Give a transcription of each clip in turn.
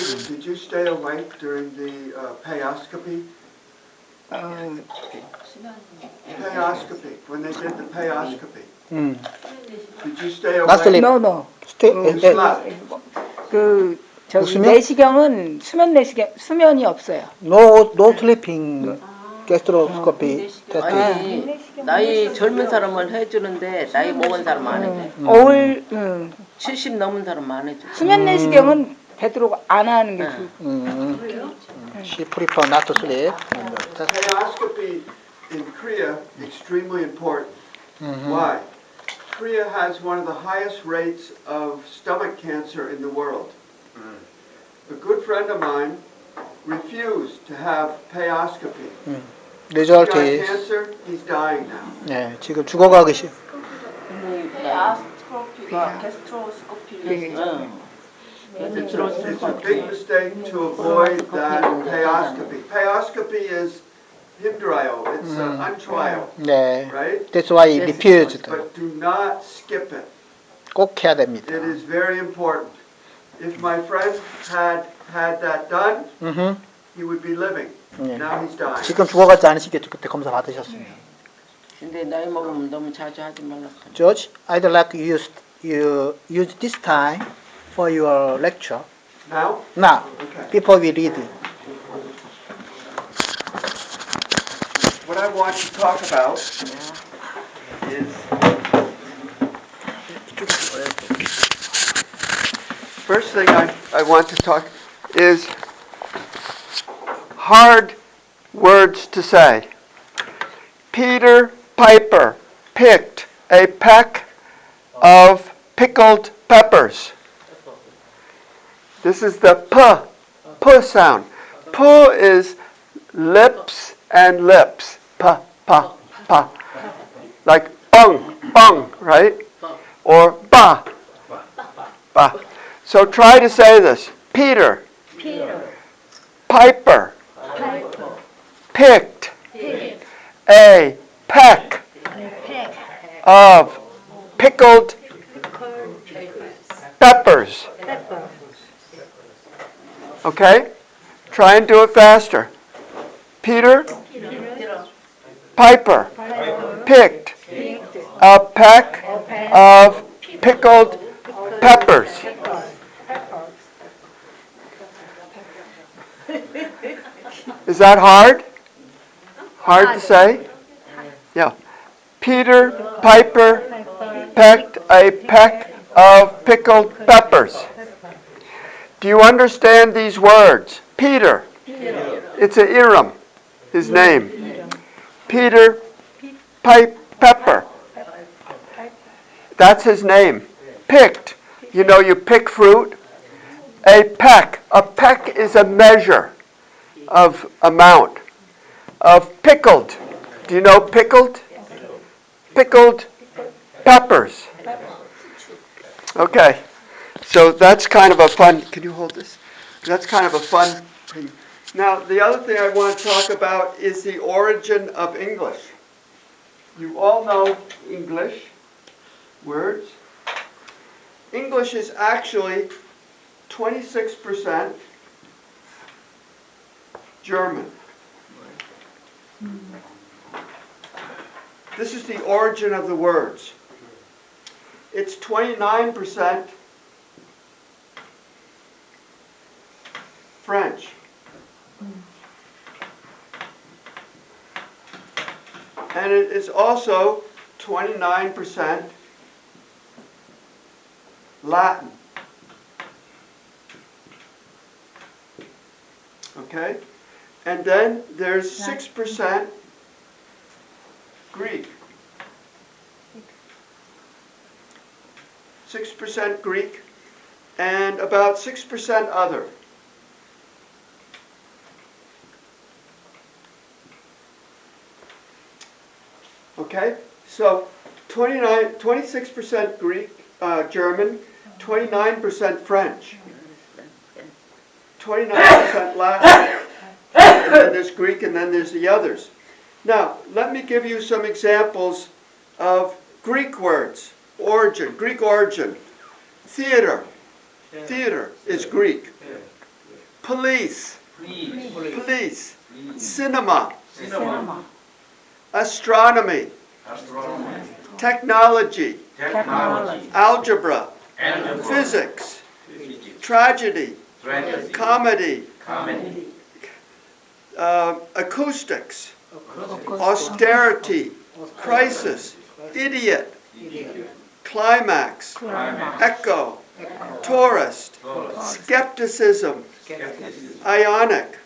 Did you stay awake during the paioscopy? 어, Paioscopy, when they did the paioscopy. 음. Did you stay Not awake? sleep. no, no. You slept. 그 저기 웃으면? 내시경은 수면이 없어요. No sleeping gastroscopy test. 아니 나이 젊은 사람을 해주는데 나이 먹은 사람 안 해줘. 어울 70 넘은 사람 안 해줘. 수면 내시경은 되도록 안 하는 게 좋을 She prefer not to sleep. Paioscopy in Korea, extremely important. Why? Korea has one of the highest rates of stomach cancer in the world. A good friend of mine refused to have paioscopy. He Result got is cancer, he's dying now. 네, 지금 죽어가기 싫. 페아스트로피가 게스트로스코피를 It's a big mistake to avoid that paioscopy. Paioscopy is himdrayo, it's untrial, 네. right? That's why he refused. But do not skip it. 꼭 해야 됩니다. It is very important. If my friend had that done, he would be living. 네. Now he's dying. 지금 죽어가지 않으시겠죠? 그때 검사 받으셨으면. 근데 나이 먹으면 너무 자주 하지 말랐어. George, I'd like you use this time for your lecture. Now? Now, Okay. before we read. What I want to talk about is first thing I want to talk is hard words to say. Peter Piper picked a peck of pickled peppers. This is the p sound. P is lips and lips. P. Like bung, right? Or ba. So try to say this. Peter. Piper. Picked. A peck of pickled peppers. Okay? Try and do it faster. Peter Piper picked a peck of pickled peppers. Is that hard? Hard to say? Yeah. Peter Piper picked a peck of pickled peppers. Do you understand these words? Peter. It's an Iram, his name. Peter Pepper. That's his name. Picked. You know, you pick fruit. A peck. A peck is a measure of amount. Of pickled. Do you know pickled? Pickled peppers. Okay. So that's kind of a fun, can you hold this? That's kind of a fun thing. Now, the other thing I want to talk about is the origin of English. You all know English words. English is actually 26% German. This is the origin of the words. It's 29% French. And it is also 29% Latin. Okay? And then there's 6% Greek. 6% Greek and about 6% other. Okay? So 26% Greek, German, 29% French, 29% Latin, and then there's Greek, and then there's the others. Now, let me give you some examples of Greek words. Origin, Greek origin. Theater. Theater is Greek. police, Police. police, cinema, cinema, astronomy, Astronomy. technology, Technology. algebra, Algebra. physics, Physics. tragedy, Tragedy. comedy, Comedy. acoustics, acoustic, austerity, crisis, idiot, Idiot. climax, climax, echo, tourist, Tourist. skepticism, Skepticism. ionic,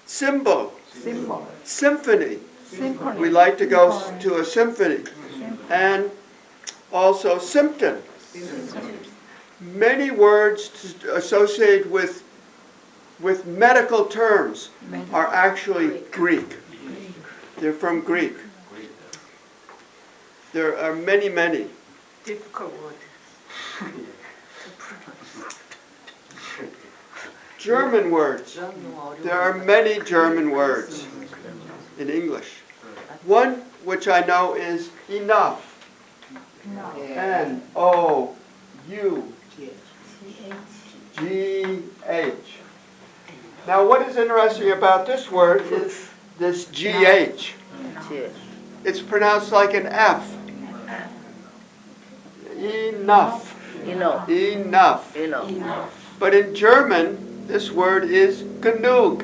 symbol, symbol, symphony. symphony, We like to go to a symphony. And also symptom. Many words associated with medical terms are actually Greek. They're from Greek. There are many, many. difficult word. German words. There are many German words in English. One which I know is enough. N-O-U-G-H. Now what is interesting about this word is this G-H. It's pronounced like an F. Enough. Enough. But in German, this word is genug.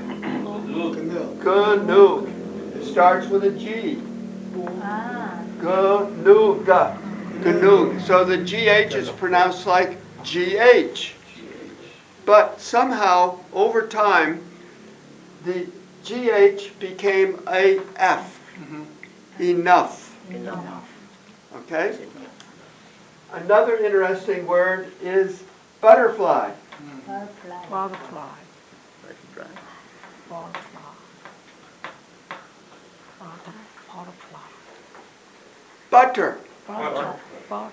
Genug. It starts with a G. Genug. Genug. So the GH is pronounced like GH. But somehow, over time, the GH became a F. Enough. Okay? Another interesting word is butterfly. Butterfly, butterfly, butterfly, Butter. butter, butter,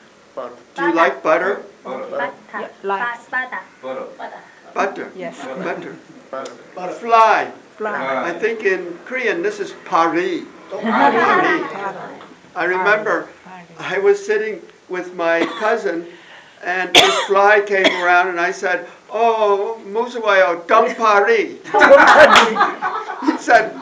Do you like butter? yeah, like, Butter. Butter. yes, Butter. Fly. fly, I think in Korean this is Paris. Paris, I remember Paris. I was sitting with my cousin and this fly came around and I said, "Oh, musuwayo, dung Paris." He said,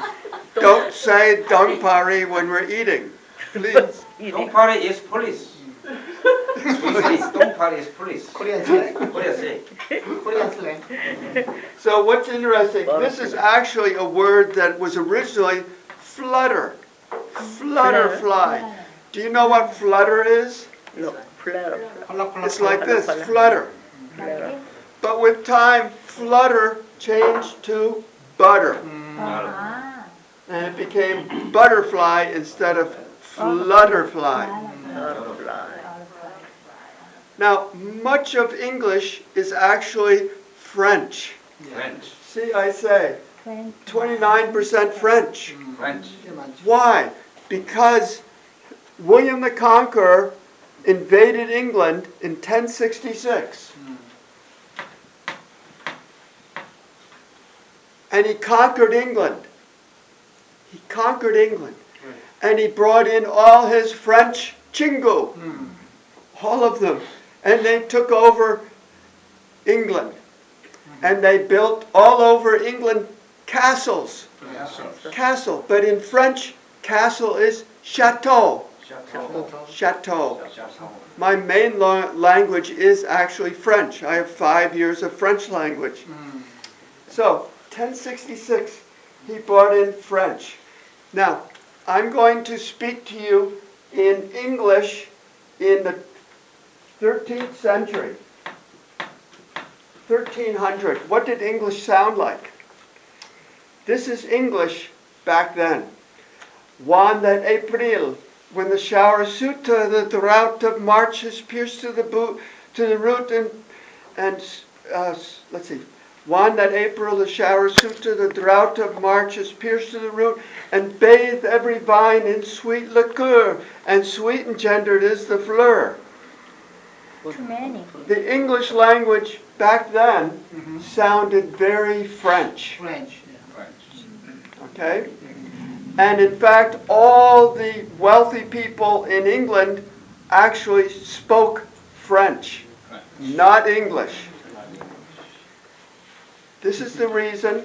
"Don't say dung Paris when we're eating, please." Dongpari is police. We say Dongpari is police. Korean slang. Korea say. Korean slang. So what's interesting, this is actually a word that was originally flutter. Flutterfly. Do you know what flutter is? It's like this, flutter. But with time, flutter changed to butter. And it became butterfly instead of flutterfly. Now, much of English is actually French. French. See, I say 29% French. French. Why? Because William the Conqueror invaded England in 1066. And he conquered England. He conquered England. And he brought in all his French chingu. All of them. And they took over England. And they built all over England castles. Castle. But in French, castle is chateau. Chateau. My main language is actually French. I have 5 years of French language. So, 1066, he brought in French. Now, I'm going to speak to you in English in the 13th century. 1300. What did English sound like? This is English back then. Juan that April, when the shower suit the drought of March has pierced to the root and let's see. Juan that April, the shower suit to the drought of March has pierced to the root and bathed every vine in sweet liquor, and sweet engendered is the fleur. Too many. The English language back then sounded very French. French. Okay? And in fact, all the wealthy people in England actually spoke French, not English. This is the reason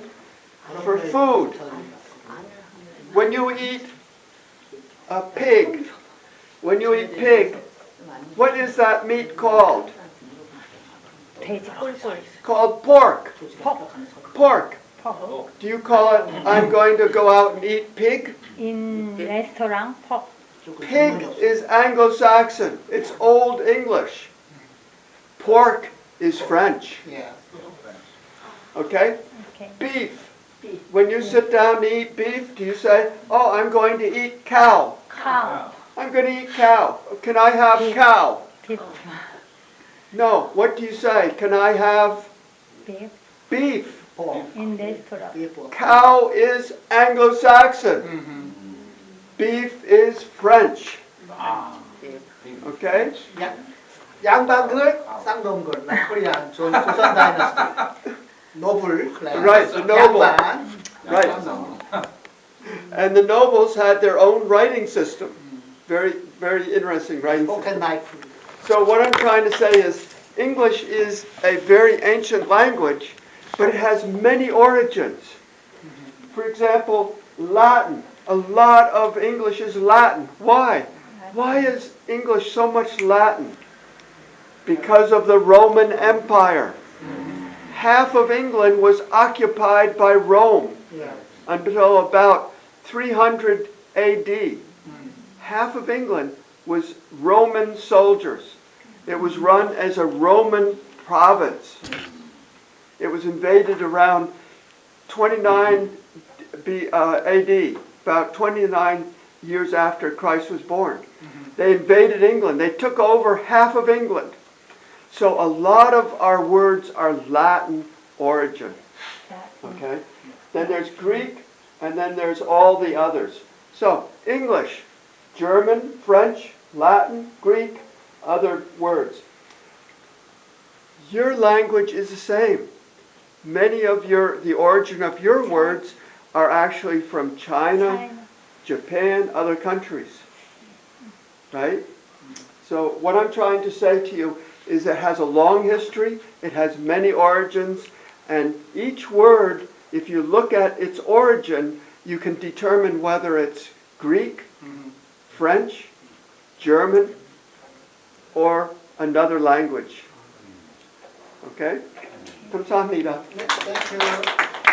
for food. When you eat a pig, what is that meat called? 돼지 꿀꿀. Called pork. Pork. pork. Do you call it, I'm going to go out and eat pig? In restaurant, pork. Pig is Anglo-Saxon. It's Old English. Pork is French. Yeah. Okay? Okay. Beef. When you sit down to eat beef, do you say, oh, I'm going to eat cow? Cow. I'm going to eat cow. Can I have cow? Beef. No. What do you say? Can I have Beef. beef? In restaurant. Cow is Anglo-Saxon. Beef is French. Okay? 양반들, 쌍놈들, like Korean, Joseon dynasty. Noble class. Right, the noble. 양반, Right. 쌍놈. And the nobles had their own writing system. Very, very interesting writing Spoken system. like So what I'm trying to say is English is a very ancient language, but it has many origins. For example, Latin. A lot of English is Latin. Why? Why is English so much Latin? Because of the Roman Empire. Half of England was occupied by Rome until about 300 AD. Half of England was Roman soldiers. It was run as a Roman province. It was invaded around 29 AD, about 29 years after Christ was born. They invaded England. They took over half of England. So a lot of our words are Latin origin. Okay? Then there's Greek, and then there's all the others. So English, German, French, Latin, Greek, other words. Your language is the same. Many of the origin of your words are actually from China, Japan, other countries. Right? So what I'm trying to say to you is it has a long history, it has many origins, and each word, if you look at its origin, you can determine whether it's Greek, French, German, or another language. Okay? 감사합니다. Thank you.